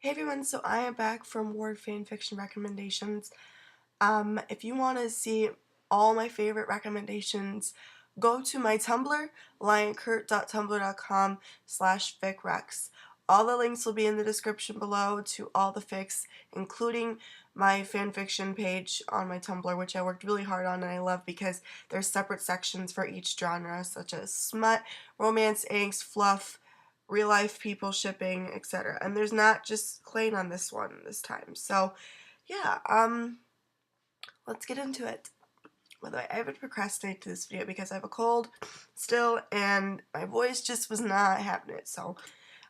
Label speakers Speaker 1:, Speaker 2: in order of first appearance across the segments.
Speaker 1: Hey everyone, so I am back from Word Fanfiction Recommendations. If you want to see all my favorite recommendations, go to my Tumblr, lionkurt.tumblr.com/ficrecs. All the links will be in the description below to all the fics, including my fanfiction page on my Tumblr, which I worked really hard on and I love because there's separate sections for each genre, such as smut, romance, angst, fluff, real life people shipping, etc. And there's not just Klain on this one this time. So yeah, let's get into it. By the way, I haven't procrastinated to this video because I have a cold still and my voice just was not having it, so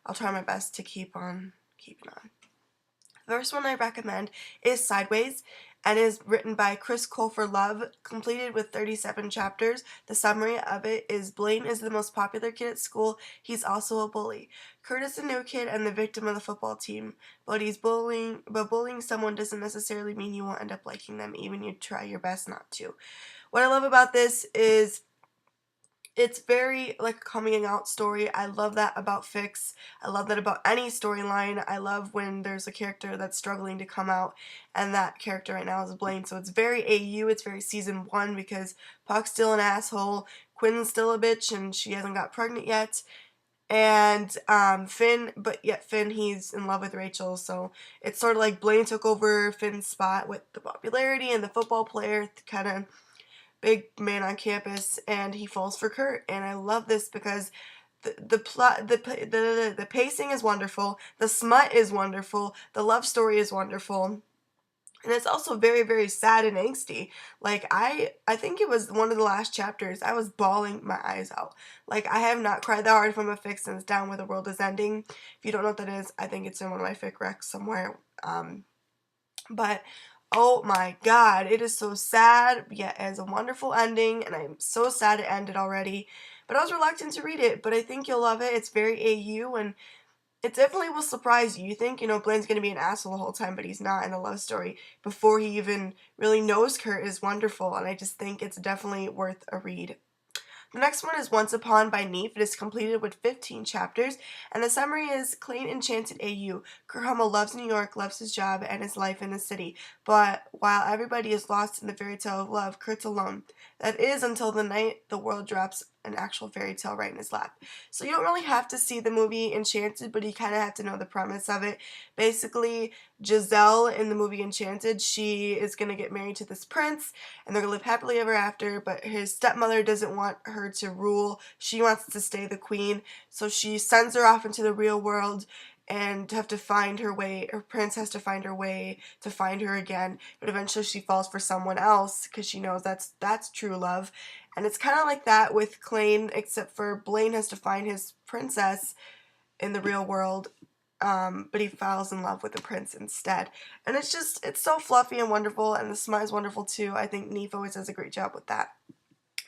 Speaker 1: I'll try my best to keep on keeping on. The first one I recommend is Sideways and is written by CrissColferLove, completed with 37 chapters. The summary of it is Blaine is the most popular kid at school. He's also a bully. Kurt is a new kid and the victim of the football team, but bullying someone doesn't necessarily mean you won't end up liking them, even you try your best not to. What I love about this is it's very like a coming out story. I love that about fics. I love that about any storyline. I love when there's a character that's struggling to come out, and that character right now is Blaine. So it's very AU, it's very season 1 because Puck's still an asshole, Quinn's still a bitch, and she hasn't got pregnant yet. And Finn, but yet Finn, he's in love with Rayychel, so it's sort of like Blaine took over Finn's spot with the popularity and the football player kind of big man on campus, and he falls for Kurt. And I love this because the plot, the pacing is wonderful, the smut is wonderful, the love story is wonderful, and it's also very, very sad and angsty. Like, I think it was one of the last chapters, I was bawling my eyes out. Like, I have not cried that hard from a fic since Down Where the World Is Ending. If you don't know what that is, I think it's in one of my fic recs somewhere. But oh my god, it is so sad, yet it has a wonderful ending, and I'm so sad it ended already. But I was reluctant to read it, but I think you'll love it. It's very AU, and it definitely will surprise you. You think, Blaine's going to be an asshole the whole time, but he's not in the love story. Before he even really knows Kurt is wonderful, and I just think it's definitely worth a read. The next one is Once Upon by Neaf. It is completed with 15 chapters, and the summary is Klain enchanted AU. Kurt Hummel loves New York, loves his job, and his life in the city. But while everybody is lost in the fairy tale of love, Kurt's alone. That is until the night the world drops an actual fairy tale right in his lap. So you don't really have to see the movie Enchanted, but you kind of have to know the premise of it. Basically, Giselle in the movie Enchanted, she is going to get married to this prince, and they're going to live happily ever after, but his stepmother doesn't want her to rule. She wants to stay the queen, so she sends her off into the real world and have to find her way. Her prince has to find her way to find her again, but eventually she falls for someone else because she knows that's true love. And it's kind of like that with Klain, except for Blaine has to find his princess in the real world, but he falls in love with the prince instead. And it's so fluffy and wonderful, and the smut is wonderful too. I think Neaf always does a great job with that.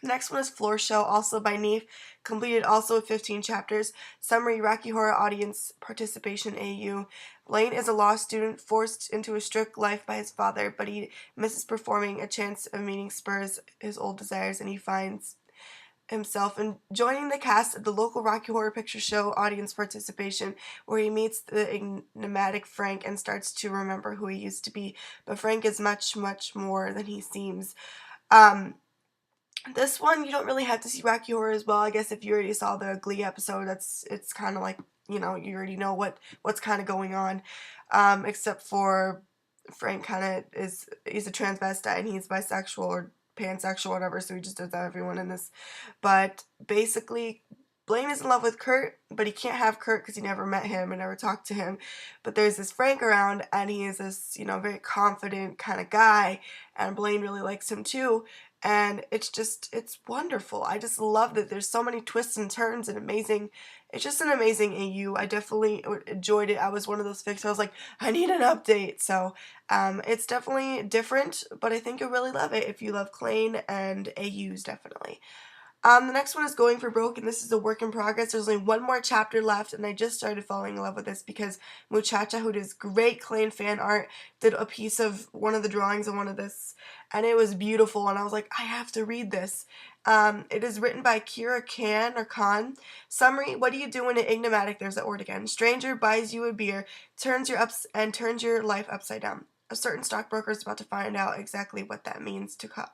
Speaker 1: The next one is Floorshow, also by Neaf, completed also with 15 chapters. Summary, Rocky Horror audience participation AU. Blaine is a law student forced into a strict life by his father, but he misses performing a chance of meeting spurs his old desires, and he finds himself in joining the cast of the local Rocky Horror Picture Show audience participation, where he meets the enigmatic Frank and starts to remember who he used to be. But Frank is much, much more than he seems. This one, you don't really have to see Rocky Horror as well. I guess if you already saw the Glee episode, it's kind of like, you already know what's kind of going on, except for Frank he's a transvestite and he's bisexual or pansexual, whatever, so he just does that everyone in this. But basically, Blaine is in love with Kurt, but he can't have Kurt because he never met him and never talked to him. But there's this Frank around, and he is this, very confident kind of guy, and Blaine really likes him too. And it's wonderful. I just love that there's so many twists and turns and amazing. It's just an amazing AU. I definitely enjoyed it. I was one of those fics I was like, I need an update. So it's definitely different, but I think you'll really love it if you love Klain and AUs, definitely. The next one is Going for Broke, and this is a work in progress. There's only one more chapter left, and I just started falling in love with this because Muchacha, who does great Klain fan art, did a piece of one of the drawings of one of this, and it was beautiful, and I was like, I have to read this. It is written by kyrakan or Khan. Summary: what do you do when an enigmatic, there's that word again, stranger buys you a beer, turns your life upside down? A certain stockbroker is about to find out exactly what it means to cut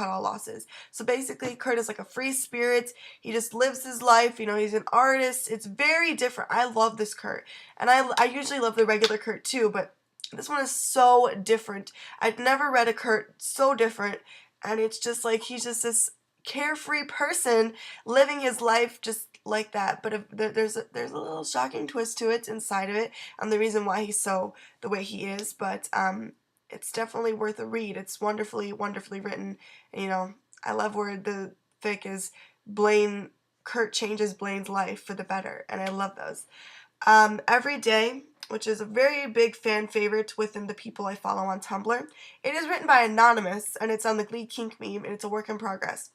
Speaker 1: all losses. So basically, Kurt is like a free spirit. He just lives his life. He's an artist. It's very different. I love this Kurt. And I usually love the regular Kurt too, but this one is so different. I've never read a Kurt so different. And it's just like he's just this carefree person living his life just like that. But there's a little shocking twist to it inside of it, and the reason why he's so the way he is. But it's definitely worth a read. It's wonderfully written. And, I love where the fic is Kurt changes Blaine's life for the better, and I love those. Every Day, which is a very big fan favorite within the people I follow on Tumblr. It is written by Anonymous, and it's on the Glee Kink meme, and it's a work in progress.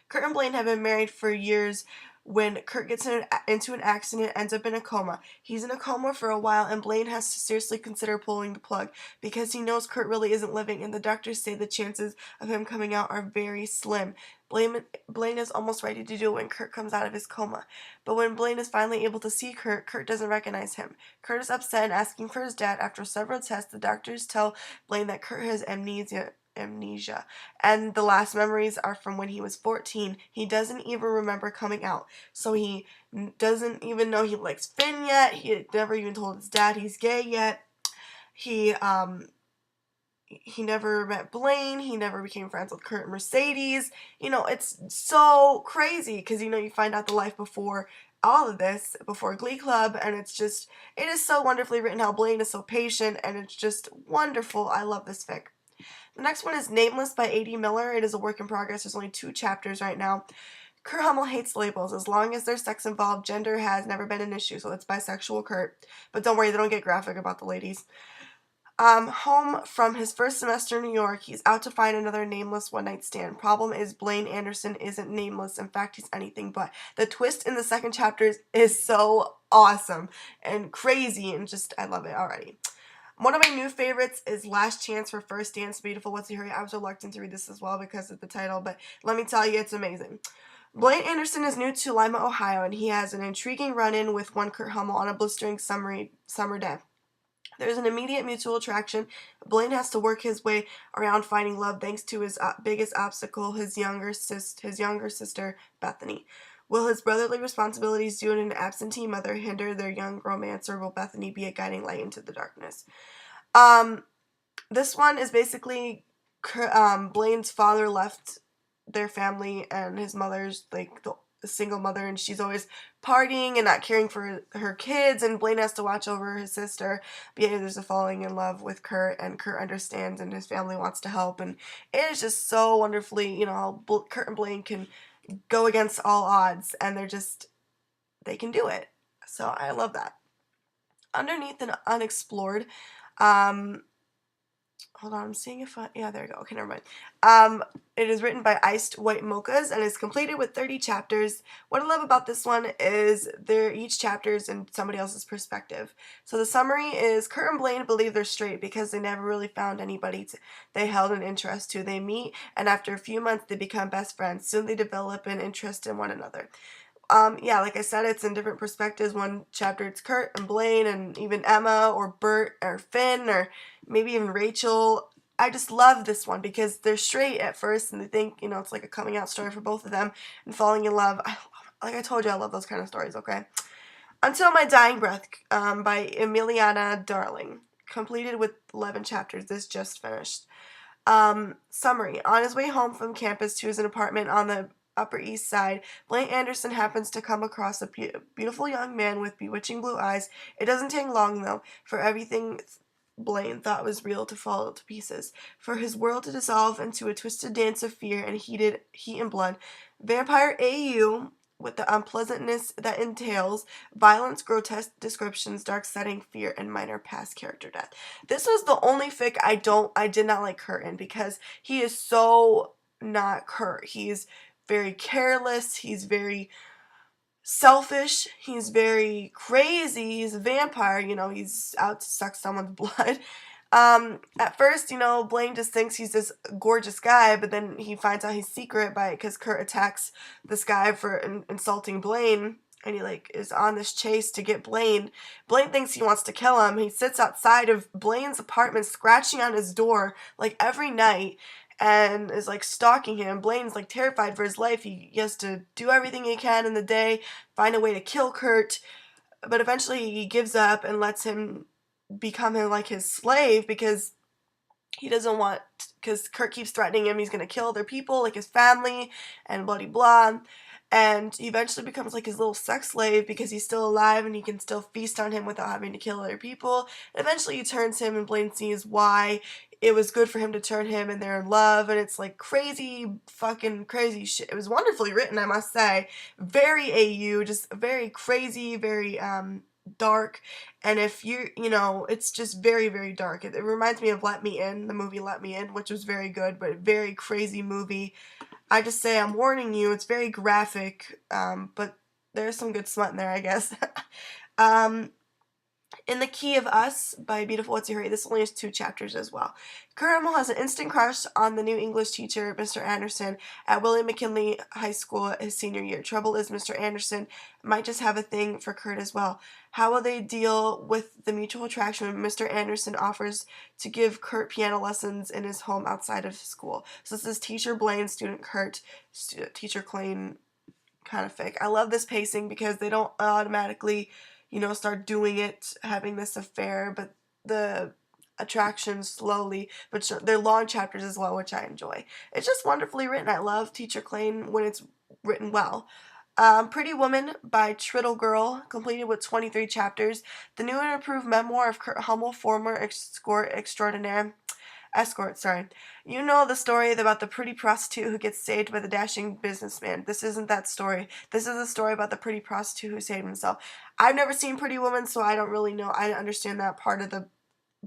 Speaker 1: Kurt and Blaine have been married for years when Kurt gets into an accident and ends up in a coma. He's in a coma for a while, and Blaine has to seriously consider pulling the plug because he knows Kurt really isn't living, and the doctors say the chances of him coming out are very slim. Blaine is almost ready to do it when Kurt comes out of his coma. But when Blaine is finally able to see Kurt doesn't recognize him. Kurt is upset and asking for his dad. After several tests, the doctors tell Blaine that Kurt has amnesia, and the last memories are from when he was 14. He doesn't even remember coming out, so he doesn't even know he likes Finn yet. He never even told his dad he's gay yet. He never met Blaine. He never became friends with Kurt and Mercedes. It's so crazy because, you find out the life before all of this, before Glee Club, and it is so wonderfully written how Blaine is so patient, and it's just wonderful. I love this fic. The next one is Nameless by A.D. Miller. It is a work in progress. There's only 2 chapters right now. Kurt Hummel hates labels. As long as there's sex involved, gender has never been an issue, so it's bisexual Kurt. But don't worry, they don't get graphic about the ladies. Home from his first semester in New York, he's out to find another nameless one-night stand. Problem is, Blaine Anderson isn't nameless. In fact, he's anything but. The twist in the second chapter is so awesome and crazy, and I love it already. One of my new favorites is Last Chance for First Dance, Beautiful What's Your Hurry. I was reluctant to read this as well because of the title, but let me tell you, it's amazing. Blaine Anderson is new to Lima, Ohio, and he has an intriguing run-in with one Kurt Hummel on a blistering summer day. There's an immediate mutual attraction. Blaine has to work his way around finding love thanks to his biggest obstacle, his younger sister, Bethany. Will his brotherly responsibilities due to an absentee mother hinder their young romance, or will Bethany be a guiding light into the darkness? This one is basically Blaine's father left their family, and his mother's like the single mother, and she's always partying and not caring for her kids, and Blaine has to watch over his sister. But yeah, there's a falling in love with Kurt, and Kurt understands, and his family wants to help, and it is just so wonderfully, how Kurt and Blaine can go against all odds, and they can do it. So I love that. Underneath and Unexplored, hold on, I'm seeing if yeah, there we go. Okay, never mind. It is written by icedwhitemochas and is completed with 30 chapters. What I love about this one is each chapter is in somebody else's perspective. So the summary is Kurt and Blaine believe they're straight because they never really found anybody they held an interest to. They meet, and after a few months, they become best friends. Soon they develop an interest in one another. Yeah, like I said, it's in different perspectives. One chapter it's Kurt and Blaine and even Emma or Bert or Finn or maybe even Rayychel. I just love this one because they're straight at first and they think, it's like a coming out story for both of them and falling in love. Like I told you, I love those kind of stories, okay? Until My Dying Breath by Emilianadarling. Completed with 11 chapters. This just finished. Summary. On his way home from campus to his apartment on the Upper East Side, Blaine Anderson happens to come across a beautiful young man with bewitching blue eyes. It doesn't take long, though, for everything Blaine thought was real to fall to pieces, for his world to dissolve into a twisted dance of fear and heat and blood. Vampire AU, with the unpleasantness that entails, violence, grotesque descriptions, dark setting, fear, and minor past character death. This was the only fic I did not like Kurt in because he is so not Kurt. He's very careless, he's very selfish, he's very crazy, he's a vampire, he's out to suck someone's blood. At first, Blaine just thinks he's this gorgeous guy, but then he finds out he's secret because Kurt attacks this guy for insulting Blaine, and he is on this chase to get Blaine. Blaine thinks he wants to kill him. He sits outside of Blaine's apartment, scratching on his door every night, and is stalking him. Blaine's terrified for his life. He has to do everything he can in the day, find a way to kill Kurt, but eventually he gives up and lets him become his slave because he doesn't want, because Kurt keeps threatening him he's going to kill other people, his family, and blah, blah. And he eventually becomes his little sex slave because he's still alive and he can still feast on him without having to kill other people. And eventually he turns him, and Blaine sees why it was good for him to turn him, and they're in love, and it's crazy, fucking crazy shit. It was wonderfully written, I must say. Very AU, just very crazy, very dark, and if it's just very, very dark. It reminds me of Let Me In, the movie Let Me In, which was very good, but very crazy movie. I just say, I'm warning you, it's very graphic, but there's some good smut in there, I guess. In the Key of Us by Beautiful What's Your Hurry, this only has 2 chapters as well. Kurt Hummel has an instant crush on the new English teacher, Mr. Anderson, at William McKinley High School his senior year. Trouble is, Mr. Anderson might just have a thing for Kurt as well. How will they deal with the mutual attraction when Mr. Anderson offers to give Kurt piano lessons in his home outside of school? So this is teacher Blaine, student Kurt, teacher Klein kind of fic. I love this pacing because they don't automatically start doing it, having this affair, but the attraction slowly, but they're long chapters as well, which I enjoy. It's just wonderfully written. I love Teacher Klein when it's written well. Pretty Woman by TriddleGrl, completed with 23 chapters. The new and improved memoir of Kurt Hummel, former escort, sorry. You know the story about the pretty prostitute who gets saved by the dashing businessman. This isn't that story. This is a story about the pretty prostitute who saved himself. I've never seen Pretty Woman, so I don't really know. I understand that part of the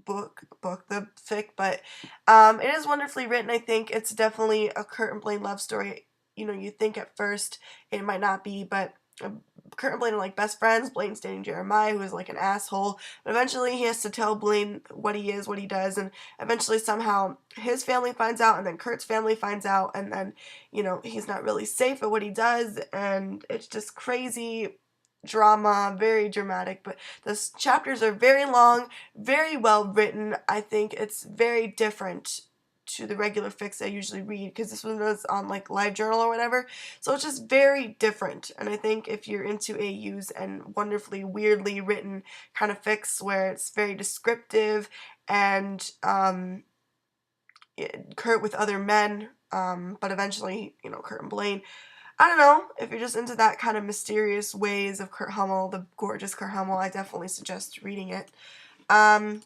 Speaker 1: the fic, but it is wonderfully written. I think it's definitely a Kurt and Blaine love story. You think at first it might not be, but Kurt and Blaine are best friends. Blaine's dating Jeremiah, who is an asshole. But eventually he has to tell Blaine what he is, what he does, and eventually somehow his family finds out, and then Kurt's family finds out, and then, he's not really safe at what he does, and it's just crazy drama, very dramatic. But the chapters are very long, very well written. I think it's very different to the regular fics I usually read, because this one was on LiveJournal or whatever, so it's just very different. And I think if you're into AUs and wonderfully weirdly written kind of fics where it's very descriptive and Kurt with other men, but eventually Kurt and Blaine, I don't know, if you're just into that kind of mysterious ways of Kurt Hummel, the gorgeous Kurt Hummel, I definitely suggest reading it. Bend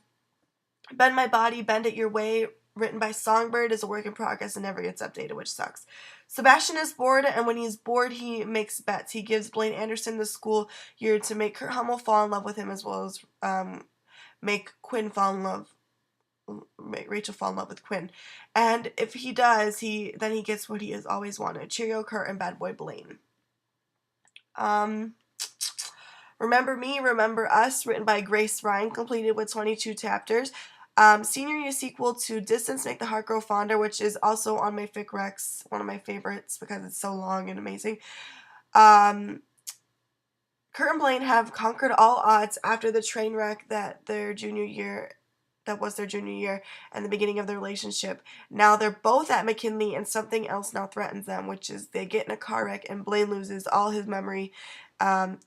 Speaker 1: My Body, Bend It Your Way, written by Songbird, is a work in progress and never gets updated, which sucks. Sebastian is bored, and when he's bored, he makes bets. He gives Blaine Anderson the school year to make Kurt Hummel fall in love with him, as well as make Rayychel fall in love with Quinn. And if he does, then he gets what he has always wanted: Cheerio Kurt and Bad Boy Blaine. Remember Me, Remember Us, written by Graceryan, completed with 22 chapters. Senior year sequel to Distance Make the Heart Grow Fonder, which is also on my fic recs, one of my favorites because it's so long and amazing. Kurt and Blaine have conquered all odds after the train wreck that was their junior year and the beginning of their relationship. Now they're both at McKinley, and something else now threatens them, which is they get in a car wreck and Blaine loses all his memory. And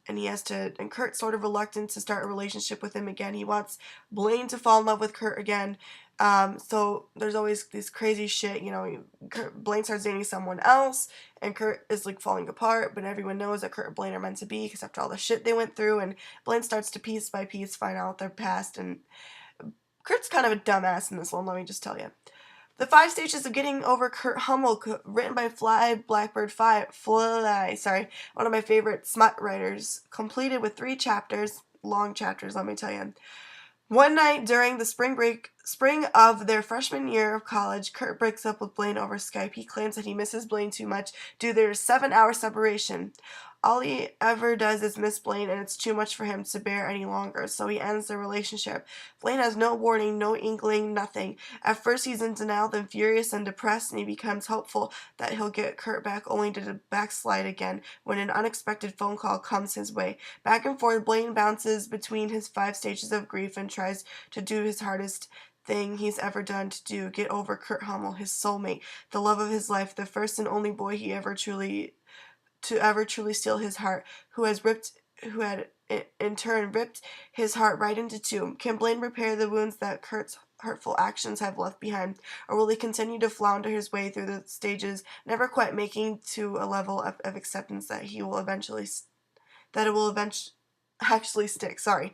Speaker 1: Kurt's sort of reluctant to start a relationship with him again. He wants Blaine to fall in love with Kurt again. So there's always this crazy shit, Blaine starts dating someone else, and Kurt is falling apart, but everyone knows that Kurt and Blaine are meant to be, because after all the shit they went through, and Blaine starts to piece by piece find out their past, and Kurt's kind of a dumbass in this one, let me just tell you. The 5 Stages of Getting Over Kurt Hummel, written by flyblckbirdfly, one of my favorite smut writers, completed with 3 chapters, long chapters, let me tell you. One night during the spring of their freshman year of college, Kurt breaks up with Blaine over Skype. He claims that he misses Blaine too much due to their 7-hour separation. All he ever does is miss Blaine, and it's too much for him to bear any longer, so he ends their relationship. Blaine has no warning, no inkling, nothing. At first he's in denial, then furious and depressed, and he becomes hopeful that he'll get Kurt back, only to backslide again when an unexpected phone call comes his way. Back and forth, Blaine bounces between his 5 stages of grief and tries to do his hardest thing he's ever done to do, get over Kurt Hummel, his soulmate, the love of his life, the first and only boy he ever truly steal his heart, who had in turn ripped his heart right into two. Can Blaine repair the wounds that Kurt's hurtful actions have left behind, or will he continue to flounder his way through the stages, never quite making to a level of acceptance that it will eventually actually stick? Sorry.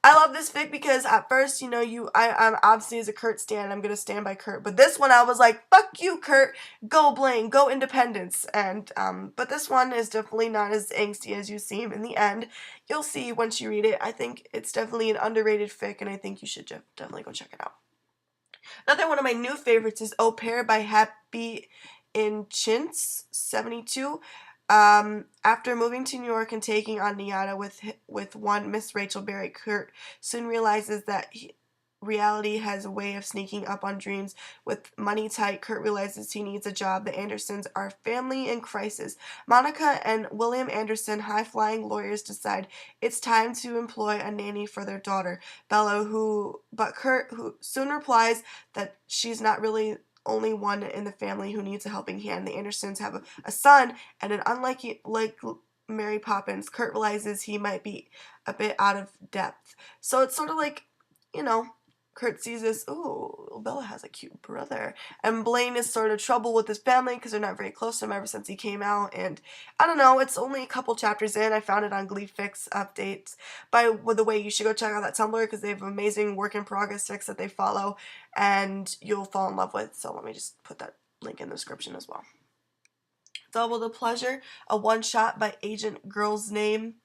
Speaker 1: I love this fic because at first, I'm obviously as a Kurt stan, I'm going to stand by Kurt. But this one I was like, fuck you, Kurt. Go Blaine. Go independence. And, but this one is definitely not as angsty as you seem in the end. You'll see once you read it. I think it's definitely an underrated fic, and I think you should definitely go check it out. Another one of my new favorites is Au Pair by Happy in Chintz 72. After moving to New York and taking on Nyada with one Miss Rachel Berry, Kurt soon realizes that reality has a way of sneaking up on dreams. With money tight, Kurt realizes he needs a job. The Andersons are family in crisis. Monica and William Anderson, high-flying lawyers, decide it's time to employ a nanny for their daughter, Bella, but Kurt, who soon replies that she's not really only one in the family who needs a helping hand. The Andersons have a son, and unlike Mary Poppins, Kurt realizes he might be a bit out of depth. So it's sort of like, Kurt sees this, ooh, Bella has a cute brother. And Blaine is sort of trouble with his family because they're not very close to him ever since he came out. And I don't know, it's only a couple chapters in. I found it on Glee Fic Updates. By the way, you should go check out that Tumblr because they have amazing work in progress fics that they follow and you'll fall in love with. So let me just put that link in the description as well. Double the Pleasure, a one-shot by Agent Girl's Name.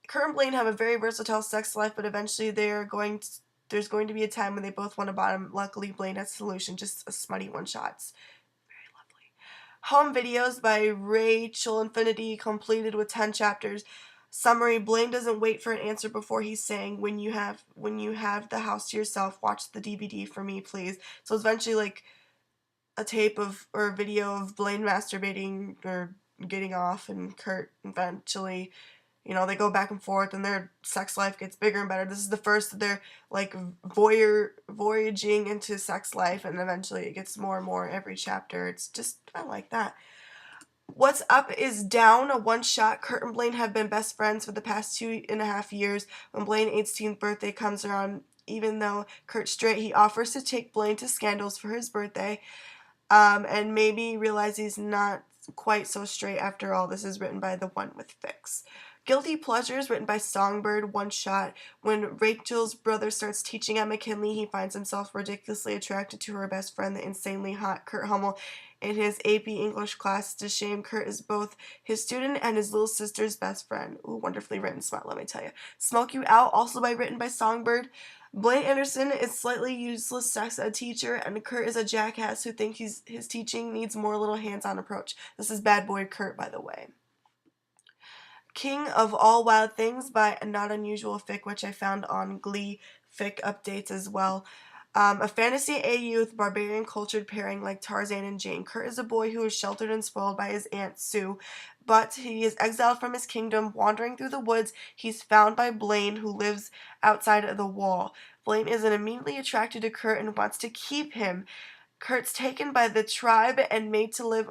Speaker 1: Kurt and Blaine have a very versatile sex life, but eventually there's going to be a time when they both want a bottom. Luckily, Blaine has a solution, just a smutty one-shot. Very lovely. Home Videos by rayychel Infinity, completed with 10 chapters. Summary: Blaine doesn't wait for an answer before he's saying, when you have the house to yourself, watch the DVD for me, please. So it's eventually like a tape or a video of Blaine masturbating or getting off, and Kurt eventually, they go back and forth, and their sex life gets bigger and better. This is the first of their, voyaging into sex life, and eventually it gets more and more every chapter. It's just, I like that. What's Up is Down, a one-shot. Kurt and Blaine have been best friends for the past 2.5 years. When Blaine's 18th birthday comes around, even though Kurt's straight, he offers to take Blaine to Scandals for his birthday, and maybe realize he's not quite so straight after all. This is written by the OhLittleSparrow. Guilty Pleasures, written by Songbird, one shot. When Rachel's brother starts teaching at McKinley, he finds himself ridiculously attracted to her best friend, the insanely hot Kurt Hummel, in his AP English class. It's a shame Kurt is both his student and his little sister's best friend. Ooh, wonderfully written, Smut, let me tell you. Smoke You Out, also written by Songbird. Blaine Anderson is slightly useless sex ed teacher, and Kurt is a jackass who thinks his teaching needs more little hands-on approach. This is Bad Boy Kurt, by the way. King of All Wild Things by a Not Unusual Fic, which I found on Glee Fic Updates as well. A fantasy AU with barbarian cultured pairing like Tarzan and Jane. Kurt is a boy who is sheltered and spoiled by his aunt Sue, but he is exiled from his kingdom. Wandering through the woods, he's found by Blaine, who lives outside of the wall. Blaine is immediately attracted to Kurt and wants to keep him. Kurt's taken by the tribe and made to live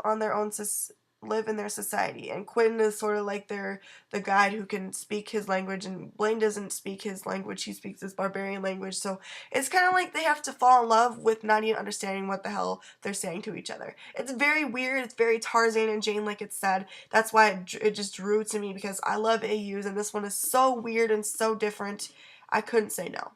Speaker 1: in their society, and Quinn is sort of like the guide who can speak his language, and Blaine doesn't speak his language, he speaks his barbarian language, so it's kind of like they have to fall in love with not even understanding what the hell they're saying to each other. It's very weird, it's very Tarzan and Jane like it said. That's why it just drew to me, because I love AUs, and this one is so weird and so different, I couldn't say no.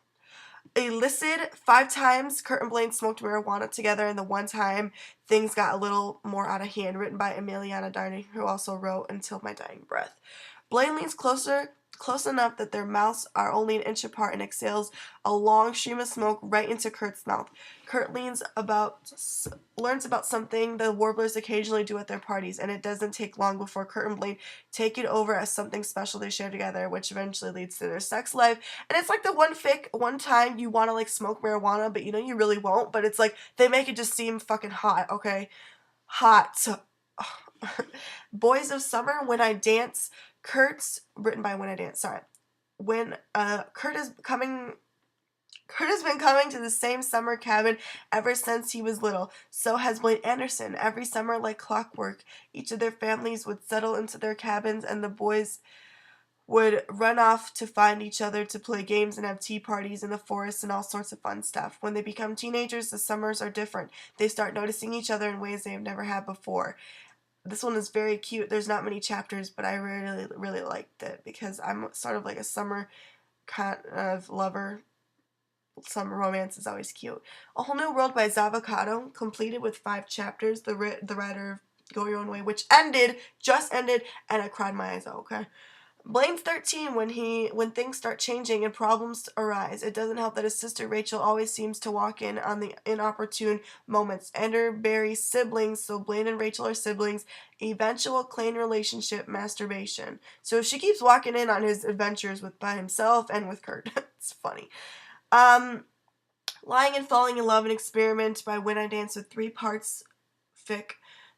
Speaker 1: Illicit, 5 times Kurt and Blaine smoked marijuana together, and the one time things got a little more out of hand, written by Emilianadarling, who also wrote Until My Dying Breath. Blaine leans closer close enough that their mouths are only an inch apart and exhales a long stream of smoke right into Kurt's mouth. Kurt learns about something the warblers occasionally do at their parties, and it doesn't take long before Kurt and Blaine take it over as something special they share together, which eventually leads to their sex life. And it's like the one fic, one time you want to like smoke marijuana, but you know you really won't, but it's like they make it just seem fucking hot, okay? Hot. So, Boys of Summer, When I Dance, Kurt's written by When I Dance. Sorry, when Kurt has been coming to the same summer cabin ever since he was little. So has Blaine Anderson. Every summer, like clockwork, each of their families would settle into their cabins, and the boys would run off to find each other to play games and have tea parties in the forest and all sorts of fun stuff. When they become teenagers, the summers are different. They start noticing each other in ways they have never had before. This one is very cute. There's not many chapters, but I really, really liked it because I'm sort of like a summer kind of lover. Summer romance is always cute. A Whole New World by Zavocado, completed with 5 chapters. The writer of Go Your Own Way, which just ended, and I cried my eyes out, okay? Blaine's 13 when things start changing and problems arise. It doesn't help that his sister Rachel always seems to walk in on the inopportune moments. Enter Barry's siblings, so Blaine and Rachel are siblings. Eventual clan relationship, masturbation. So she keeps walking in on his adventures by himself and with Kurt. It's funny. Lying and Falling in Love, an Experiment by When I Dance, with 3 parts fic.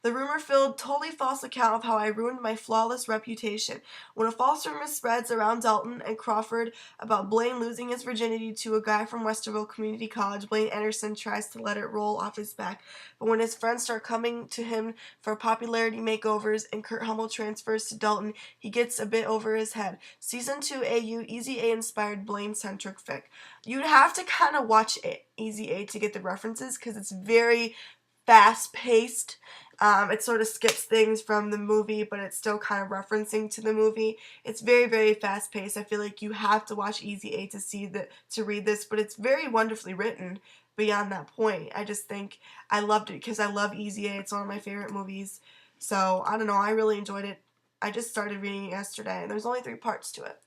Speaker 1: The rumor-filled, totally false account of how I ruined my flawless reputation. When a false rumor spreads around Dalton and Crawford about Blaine losing his virginity to a guy from Westerville Community College, Blaine Anderson tries to let it roll off his back. But when his friends start coming to him for popularity makeovers and Kurt Hummel transfers to Dalton, he gets a bit over his head. Season 2 AU Easy A-inspired Blaine-centric fic. You'd have to kind of watch Easy A to get the references because it's very fast-paced. It sort of skips things from the movie, but it's still kind of referencing to the movie. It's very, very fast-paced. I feel like you have to watch Easy A to read this, but it's very wonderfully written beyond that point. I just think I loved it because I love Easy A. It's one of my favorite movies. So, I don't know. I really enjoyed it. I just started reading it yesterday, and there's only 3 parts to it.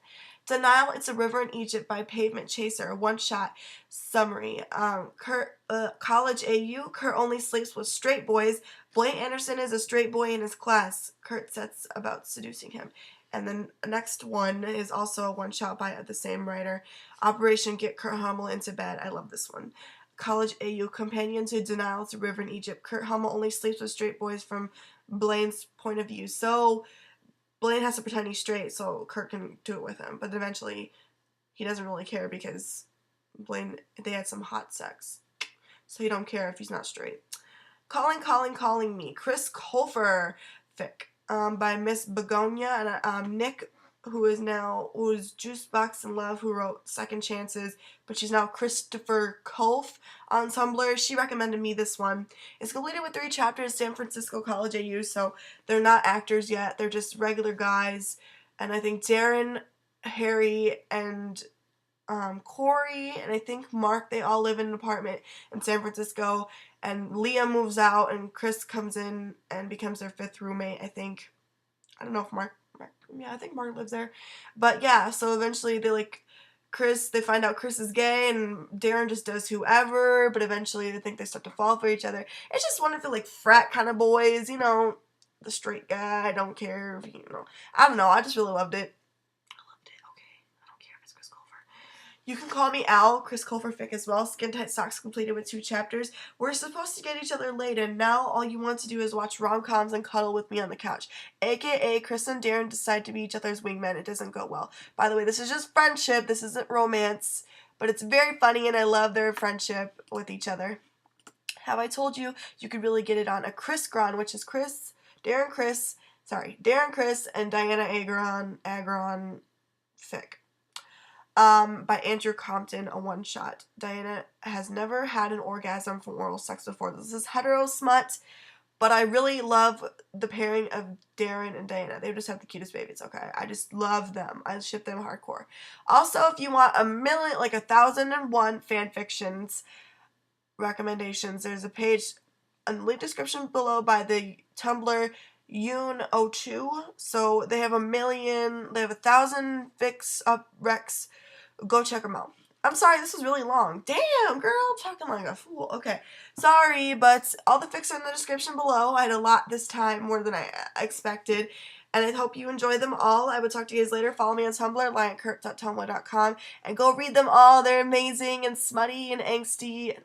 Speaker 1: Denial, It's a River in Egypt by Pavement Chaser, a one-shot summary. College AU, Kurt only sleeps with straight boys. Blaine Anderson is a straight boy in his class. Kurt sets about seducing him. And then the next one is also a one-shot by the same writer. Operation Get Kurt Hummel into Bed. I love this one. College AU, Companion to Denial, It's a River in Egypt. Kurt Hummel only sleeps with straight boys from Blaine's point of view. So Blaine has to pretend he's straight so Kurt can do it with him. But eventually, he doesn't really care because they had some hot sex. So he don't care if he's not straight. Calling Me. CrissColfer fic by Miss Begonia and Nick, who's Juicebox in Love, who wrote Second Chances, but she's now Christopher Kolf on Tumblr. She recommended me this one. It's completed with 3 chapters, San Francisco College AU, so they're not actors yet. They're just regular guys. And I think Darren, Harry, and Corey, and I think Mark, they all live in an apartment in San Francisco. And Leah moves out, and Chris comes in and becomes their 5th roommate, I think. I don't know if I think Mark lives there. But yeah, so eventually they find out Chris is gay, and Darren just does whoever, but eventually they start to fall for each other. It's just one of the frat kind of boys, the straight guy, I don't care if, I don't know, I just really loved it. You Can Call Me Al, CrissColfer fic as well. Skin Tight Socks completed with 2 chapters. We're supposed to get each other laid, and now all you want to do is watch rom-coms and cuddle with me on the couch. AKA, Chris and Darren decide to be each other's wingmen. It doesn't go well. By the way, this is just friendship. This isn't romance. But it's very funny, and I love their friendship with each other. Have I Told You? You could really get it on a CrissGron, which is Darren, Chris, and Diana Agron fic. By Andrew Compton, a one-shot. Diana has never had an orgasm from oral sex before. This is hetero smut, but I really love the pairing of Darren and Diana. They just have the cutest babies, okay? I just love them. I ship them hardcore. Also, if you want 1,001 fan fictions recommendations, there's a page in the link description below by the Tumblr Yun02. So they have 1,000 fics up recs. Go check them out. I'm sorry, this was really long. Damn, girl, I'm talking like a fool. Okay, sorry, but all the fics are in the description below. I had a lot this time, more than I expected, and I hope you enjoy them all. I will talk to you guys later. Follow me on Tumblr, lionkurt.tumblr.com, and go read them all. They're amazing and smutty and angsty and